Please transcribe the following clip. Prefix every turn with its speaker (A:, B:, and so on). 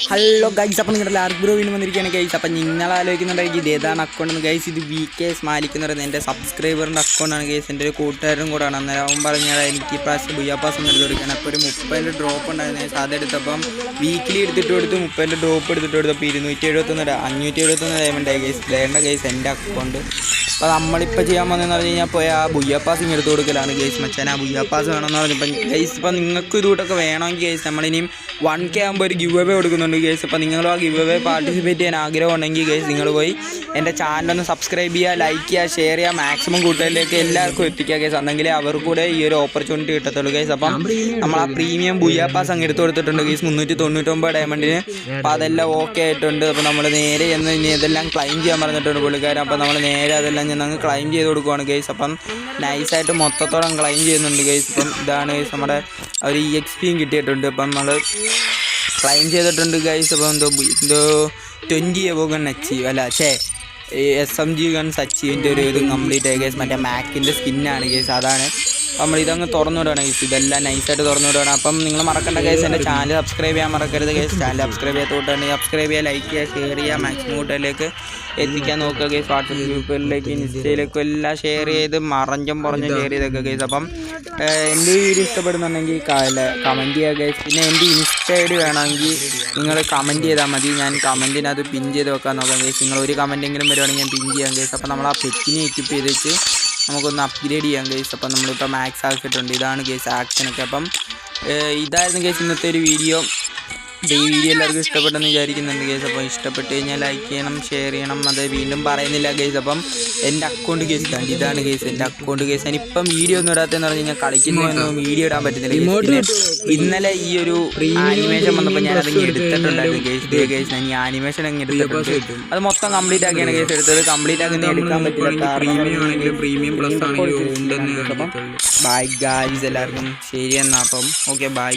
A: Hello guys, അപ്പം നിങ്ങളുടെ Lark bro വീണ്ടും വന്നിരിക്കുകയാണ് ഗൈസ്. അപ്പം നിങ്ങൾ ആലോചിക്കുന്നുണ്ടെങ്കിൽ ഇത് ഏതാണ് അക്കൗണ്ട് ഗൈസ്? ഇത് VK സ്മാലിക് എന്ന് പറയുന്നത് എൻ്റെ സബ്സ്ക്രൈബറിൻ്റെ അക്കൗണ്ടാണ് ഗൈസ്. എൻ്റെ ഒരു കൂട്ടുകാരനും കൂടാണ്. അന്നേരം അവൻ പറഞ്ഞാൽ എനിക്ക് ഇപ്രാവശ്യം ബുയ്യാപ്പാസ് ഒന്ന് എടുത്ത് കൊടുക്കാൻ. അപ്പോൾ ഒരു 30 ഡ്രോപ്പ് ഉണ്ടായിരുന്നു ഗൈസ്. അതെടുത്തപ്പം വീക്കിലി എടുത്തിട്ട് കൊടുത്ത് 30 ഡ്രോപ്പ് എടുത്തിട്ട് കൊടുത്തപ്പോൾ 571 ഡയമണ്ട് ആയി ഗൈസ്. വേണ്ട ഗൈസ് എൻ്റെ അക്കൗണ്ട്. അപ്പോൾ നമ്മളിപ്പോൾ ചെയ്യാൻ വന്നതെന്ന് പറഞ്ഞു കഴിഞ്ഞാൽ പോയി ആ ബുയ്യാപ്പാസ് ഇങ്ങനെ എടുത്ത് കൊടുക്കലാണ് ഗൈസ്. മച്ചാൻ ആ ബുയ്യാപ്പാസ് വേണമെന്ന് പറഞ്ഞപ്പോൾ ഗൈസ് ഇപ്പം നിങ്ങൾക്ക് ഇതുകൂട്ടൊക്കെ വേണമെങ്കിൽ ഗൈസ് നമ്മളിനിയും 1K ആകുമ്പോൾ ഒരു ഗിവ് അവേ കൊടുക്കുന്നുണ്ട് ഗൈസ്. അപ്പോൾ നിങ്ങളും ആ ഗിവ് അവേ പാർട്ടിസിപ്പേറ്റ് ചെയ്യാൻ ആഗ്രഹം ഉണ്ടെങ്കിൽ ഗൈസ് നിങ്ങൾ പോയി എൻ്റെ ചാനലൊന്ന് സബ്സ്ക്രൈബ് ചെയ്യുക, ലൈക്ക് ചെയ്യുക, ഷെയർ ചെയ്യുക, മാക്സിമം കൂട്ടുകാരിലേക്ക് എല്ലാവർക്കും എത്തിക്കുക ഗൈസ്. അന്നെങ്കിലേ അവർക്ക് കൂടെ ഈ ഒരു ഓപ്പർച്യൂണിറ്റി കിട്ടത്തുള്ളൂ ഗൈസ്. അപ്പം നമ്മൾ ആ പ്രീമിയം ബുയ്യാപ്പാസ് അങ്ങ് എടുത്ത് കൊടുത്തിട്ടുണ്ട് ഗൈസ് 399 ഡയമണ്ടിന്. അപ്പോൾ അതെല്ലാം ഓക്കെ ആയിട്ടുണ്ട്. അപ്പോൾ നമ്മൾ നേരെ ചെന്ന് ഇനി ഇതെല്ലാം ക്ലൈം ചെയ്യാൻ പറഞ്ഞിട്ടുണ്ട് പുള്ളിക്കാരൻ. അപ്പോൾ നമ്മൾ നേരെ അതെല്ലാം ഞങ്ങൾ ക്ലൈം ചെയ്ത് കൊടുക്കുവാണ് ഗൈസ്. അപ്പം നൈസായിട്ട് മൊത്തത്തോളം ക്ലൈം ചെയ്യുന്നുണ്ട് ഗൈസ്. ഇപ്പം ഇതാണ് ഗൈസ് നമ്മുടെ ഒരു EXPയും കിട്ടിയിട്ടുണ്ട്. അപ്പം നമ്മൾ ക്ലൈം ചെയ്തിട്ടുണ്ട് ഗൈസ്. അപ്പോൾ എന്തോ 20 എബോ ഗൺ അച്ചീവ് അല്ല SMG ഗൺസ് അച്ചീവിൻ്റെ ഒരു ഇത് കംപ്ലീറ്റ് ആയി ഗൈസ്. മറ്റേ മാക്കിൻ്റെ സ്കിന്നാണ് ഗൈസ്. അതാണ് നമ്മൾ ഇതങ്ങ് തുറന്നു വിടുകയാണ് ഗൈസ്. ഇതെല്ലാം നൈസായിട്ട് തുറന്നു വിടുകയാണ്. അപ്പം നിങ്ങൾ മറക്കേണ്ട ഗൈസ് എൻ്റെ ചാനൽ സബ്സ്ക്രൈബ് ചെയ്യാൻ മറക്കരുത് ഗൈസ്. ചാനൽ സബ്സ്ക്രൈബ് ചെയ്യാത്ത കൂട്ടുകാരുണ്ടെങ്കിൽ സബ്സ്ക്രൈബ് ചെയ്യുക, ലൈക്ക് ചെയ്യുക, ഷെയർ ചെയ്യുക, മാക്സിമം കൂട്ടുകാരിലേക്ക് എത്തിക്കാൻ നോക്കുക ഗൈസ്. വാട്സപ്പ് ഗ്രൂപ്പുകളിലേക്ക് ഇൻസ്റ്റയിലേക്കും എല്ലാം ഷെയർ ചെയ്ത് പറഞ്ഞും ഷെയർ ചെയ്തൊക്കെ ഗൈസ്. അപ്പം എൻ്റെ വീഡിയോ ഇഷ്ടപ്പെടുന്നുണ്ടെങ്കിൽ കമൻറ്റ് ചെയ്യുക ഗൈസ്. പിന്നെ എൻ്റെ ഇൻസ്റ്റ ID വേണമെങ്കിൽ നിങ്ങൾ കമൻറ്റ് ചെയ്താൽ മതി. ഞാൻ കമൻറ്റിനകത്ത് പിൻ ചെയ്ത് വെക്കാൻ നോക്കാം ഗൈസ്. നിങ്ങൾ ഒരു കമൻറ്റെങ്കിലും വരുവാണെങ്കിൽ ഞാൻ പിൻ ചെയ്യാം ഗൈസ്. അപ്പോൾ നമ്മൾ ആ പെറ്റിനെ എക്വിപ്പ് ചെയ്തിട്ട് നമുക്കൊന്ന് അപ്ഗ്രേഡ് ചെയ്യാം ഗൈസ്. അപ്പം നമ്മളിപ്പോൾ മാക്സ് ആക്കിയിട്ടുണ്ട്. ഇതാണ് ഗൈസ് ആക്ഷനൊക്കെ. അപ്പം ഇതായിരുന്നു ഗൈസ് ഇന്നത്തെ ഒരു വീഡിയോ. ഈ വീഡിയോ എല്ലാവർക്കും ഇഷ്ടപ്പെട്ടെന്ന് വിചാരിക്കുന്നുണ്ട് ഗൈസ്. അപ്പോൾ ഇഷ്ടപ്പെട്ട് കഴിഞ്ഞാൽ ലൈക്ക് ചെയ്യണം, ഷെയർ ചെയ്യണം. അത് വീണ്ടും പറയുന്നില്ല ഗൈസ്. അപ്പം എൻ്റെ അക്കൗണ്ട് കേസ് കണ്ട് ഇതാണ് ഗൈസ് എൻ്റെ അക്കൗണ്ട് കേസ്. ഞാനിപ്പം വീഡിയോ ഒന്നും ഇടാത്തതെന്ന് പറഞ്ഞു കഴിഞ്ഞാൽ കളിക്കുന്നതൊന്നും വീഡിയോ ഇടാൻ പറ്റുന്നില്ല. ഇന്നലെ ഈ ഒരു ആനിമേഷൻ വന്നപ്പോൾ ഞാൻ അതങ്ങ് എടുത്തിട്ടുണ്ടായിരുന്നു ഗൈസ്. ഞാൻ ഈ ആനിമേഷൻ അങ്ങ് എടുത്തിട്ടുണ്ട്. അത് മൊത്തം കംപ്ലീറ്റ് ആക്കിയാണ് ഗൈസ് എടുത്തത്. കംപ്ലീറ്റ് ആക്കി എടുക്കാൻ പറ്റില്ല. പ്രീമിയം പ്ലസ് ആണെങ്കിൽ ബൈ ഗൈസ് എല്ലാവർക്കും. ശരി എന്നാൽ അപ്പം ഓക്കെ ബൈ.